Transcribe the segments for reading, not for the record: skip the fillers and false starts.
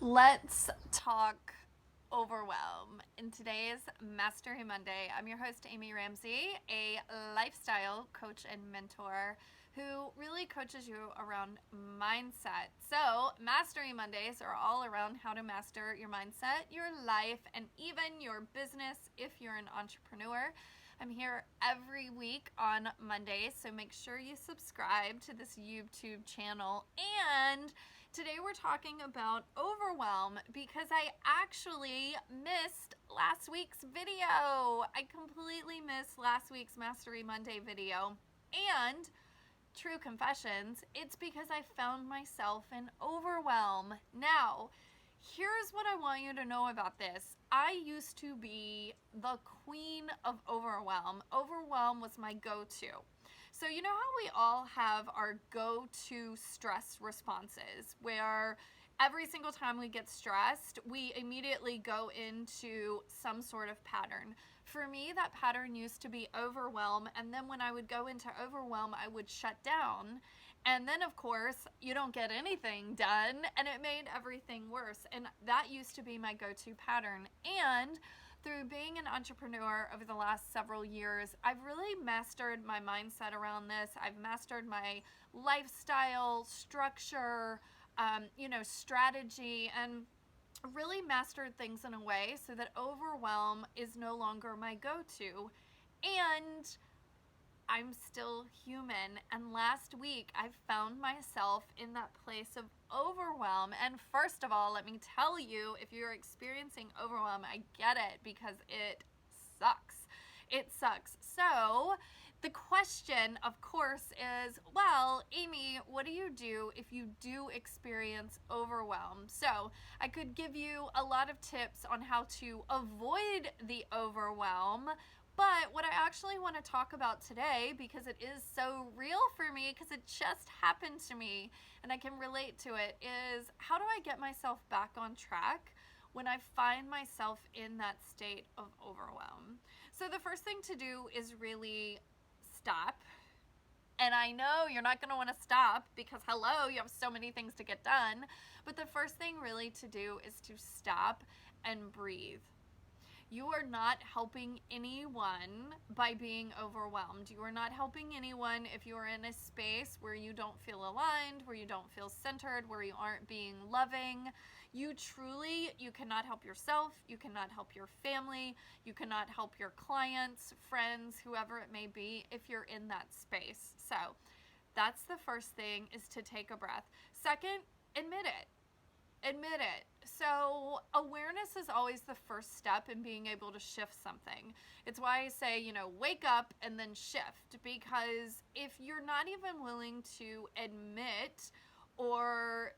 Let's talk overwhelm. In today's Mastery Monday, I'm your host, Amy Ramsey, a lifestyle coach and mentor who really coaches you around mindset. So, Mastery Mondays are all around how to master your mindset, your life, and even your business if you're an entrepreneur. I'm here every week on Mondays, so make sure you subscribe to this YouTube channel. And today we're talking about overwhelm because I actually missed last week's video. I completely missed last week's Mastery Monday video. And true confessions, it's because I found myself in overwhelm. Now, here's what I want you to know about this. I used to be the queen of overwhelm. Overwhelm was my go to. So, you know how we all have our go to stress responses where every single time we get stressed, we immediately go into some sort of pattern. For me, that pattern used to be overwhelm, and then when I would go into overwhelm, I would shut down. And then, of course, you don't get anything done, and it made everything worse. And that used to be my go to pattern. And through being an entrepreneur over the last several years, I've really mastered my mindset around this. I've mastered my lifestyle, structure, strategy, and really mastered things in a way so that overwhelm is no longer my go to. And I'm still human. And last week, I found myself in that place of overwhelm. And first of all, let me tell you, if you're experiencing overwhelm, I get it because it sucks. It sucks. So, the question, of course, is well, Amy, what do you do if you do experience overwhelm? So, I could give you a lot of tips on how to avoid the overwhelm, but what I actually want to talk about today, because it is so real for me, because it just happened to me and I can relate to it, is how do I get myself back on track when I find myself in that state of overwhelm? So, the first thing to do is really stop. And I know you're not going to want to stop because, hello, you have so many things to get done. But the first thing really to do is to stop and breathe. You are not helping anyone by being overwhelmed. You are not helping anyone if you are in a space where you don't feel aligned, where you don't feel centered, where you aren't being loving. You cannot help yourself. You cannot help your family. You cannot help your clients, friends, whoever it may be, if you're in that space. So that's the first thing, is to take a breath. Second, admit it. Admit it. So, awareness is always the first step in being able to shift something. It's why I say, wake up and then shift. Because if you're not even willing to admit or,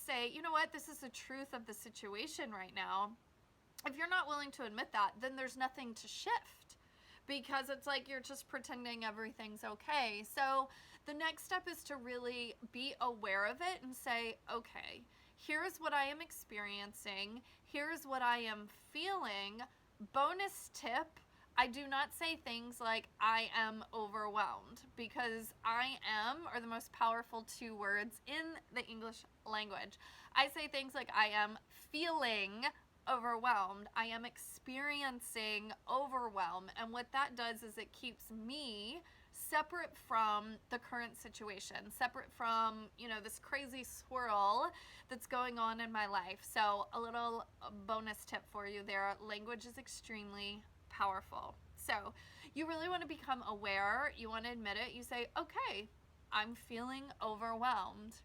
say, you know what, this is the truth of the situation right now, if you're not willing to admit that, then there's nothing to shift because it's like you're just pretending everything's okay. So the next step is to really be aware of it and say, okay, here's what I am experiencing, here's what I am feeling. Bonus tip, I do not say things like I am overwhelmed, because I am are the most powerful two words in the English language. I say things like I am feeling overwhelmed, I am experiencing overwhelm. And what that does is it keeps me separate from the current situation, separate from, this crazy swirl that's going on in my life. So, a little bonus tip for you there, language is extremely powerful. So, you really want to become aware, you want to admit it. You say, okay, I'm feeling overwhelmed.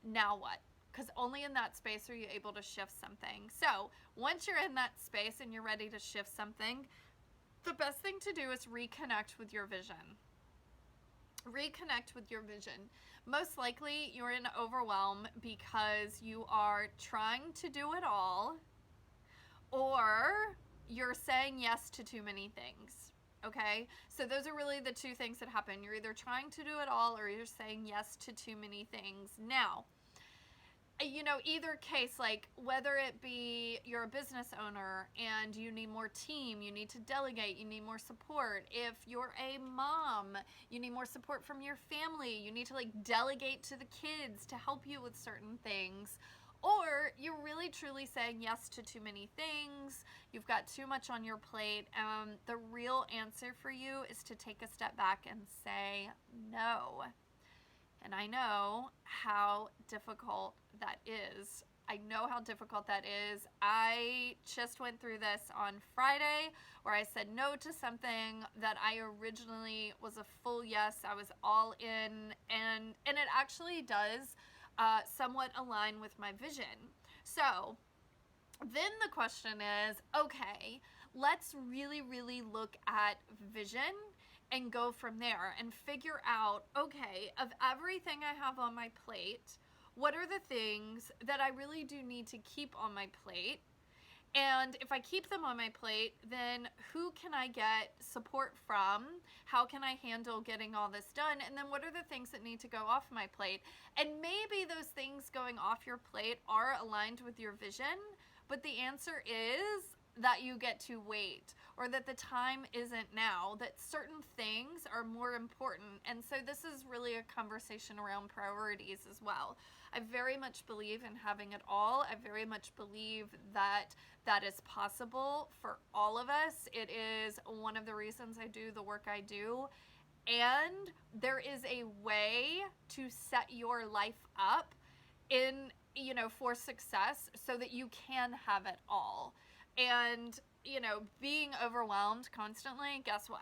Now what? Because only in that space are you able to shift something. So, once you're in that space and you're ready to shift something, the best thing to do is reconnect with your vision. Reconnect with your vision. Most likely, you're in overwhelm because you are trying to do it all, or you're saying yes to too many things. Okay? So, those are really the two things that happen. You're either trying to do it all or you're saying yes to too many things. Now, either case, like whether it be you're a business owner and you need more team, you need to delegate, you need more support. If you're a mom, you need more support from your family, you need to delegate to the kids to help you with certain things. Or you're really truly saying yes to too many things. You've got too much on your plate. The real answer for you is to take a step back and say no. And I know how difficult that is. I know how difficult that is. I just went through this on Friday where I said no to something that I originally was a full yes. I was all in, and it actually does somewhat align with my vision. So then the question is, okay, let's really, really look at vision and go from there and figure out, okay, of everything I have on my plate, what are the things that I really do need to keep on my plate? And if I keep them on my plate, then who can I get support from? How can I handle getting all this done? And then what are the things that need to go off my plate? And maybe those things going off your plate are aligned with your vision, but the answer is that you get to wait, or that the time isn't now, that certain things are more important. And so this is really a conversation around priorities as well. I very much believe in having it all. I very much believe that that is possible for all of us. It is one of the reasons I do the work I do. And there is a way to set your life up in, for success so that you can have it all. And, being overwhelmed constantly, guess what?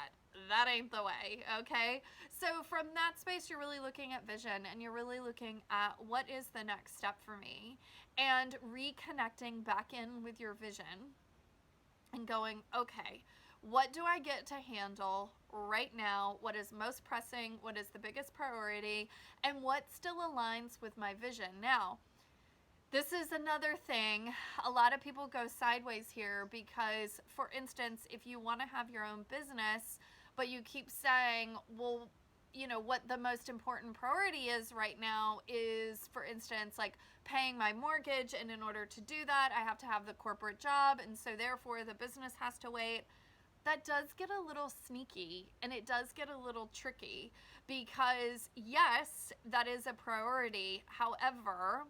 That ain't the way, okay? So from that space, you're really looking at vision, and you're really looking at what is the next step for me, and reconnecting back in with your vision and going, okay, what do I get to handle right now? What is most pressing? What is the biggest priority? And what still aligns with my vision? Now, this is another thing. A lot of people go sideways here because, for instance, if you want to have your own business, but you keep saying, well, what the most important priority is right now is, for instance, like paying my mortgage. And in order to do that, I have to have the corporate job. And so therefore the business has to wait. That does get a little sneaky, and it does get a little tricky because, yes, that is a priority. However,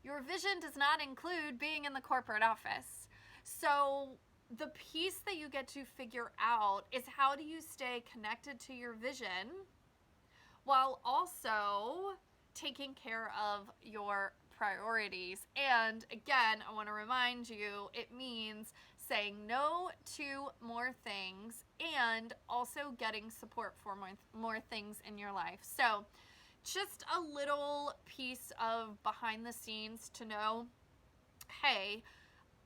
your vision does not include being in the corporate office. So the piece that you get to figure out is, how do you stay connected to your vision while also taking care of your priorities? And again, I want to remind you, it means saying no to more things and also getting support for more things in your life. So just a little piece of behind the scenes to know, hey,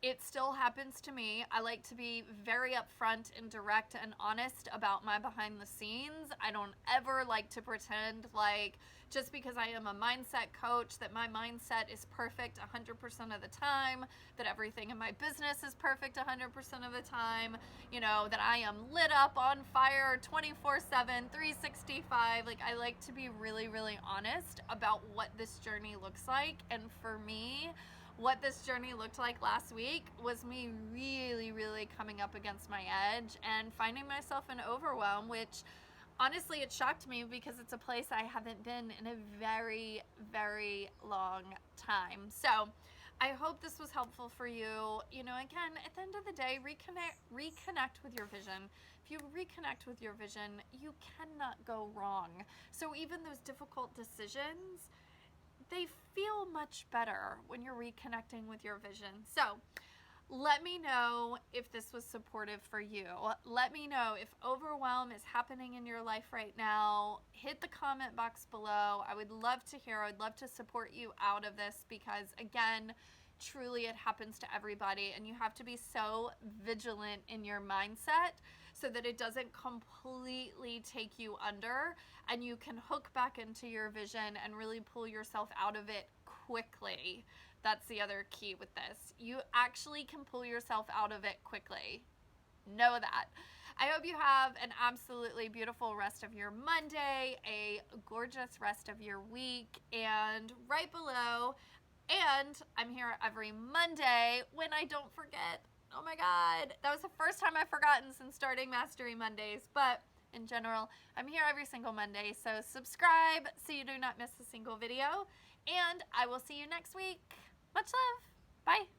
it still happens to me. I like to be very upfront and direct and honest about my behind the scenes. I don't ever like to pretend like just because I am a mindset coach that my mindset is perfect 100% of the time, that everything in my business is perfect 100% of the time, that I am lit up on fire 24/7, 365. Like, I like to be really, really honest about what this journey looks like. And for me, what this journey looked like last week was me really, really coming up against my edge and finding myself in overwhelm, which honestly, it shocked me because it's a place I haven't been in a very, very long time. So I hope this was helpful for you. Again, at the end of the day, reconnect with your vision. If you reconnect with your vision, you cannot go wrong. So even those difficult decisions, they feel much better when you're reconnecting with your vision. So let me know if this was supportive for you. Let me know if overwhelm is happening in your life right now. Hit the comment box below. I would love to hear. I would love to support you out of this because, again, truly it happens to everybody, and you have to be so vigilant in your mindset so that it doesn't completely take you under, and you can hook back into your vision and really pull yourself out of it quickly. That's the other key with this. You actually can pull yourself out of it quickly. Know that. I hope you have an absolutely beautiful rest of your Monday, a gorgeous rest of your week, and right below, and I'm here every Monday when I don't forget. Oh my God, that was the first time I've forgotten since starting Mastery Mondays, but in general, I'm here every single Monday, so subscribe so you do not miss a single video, and I will see you next week. Much love. Bye.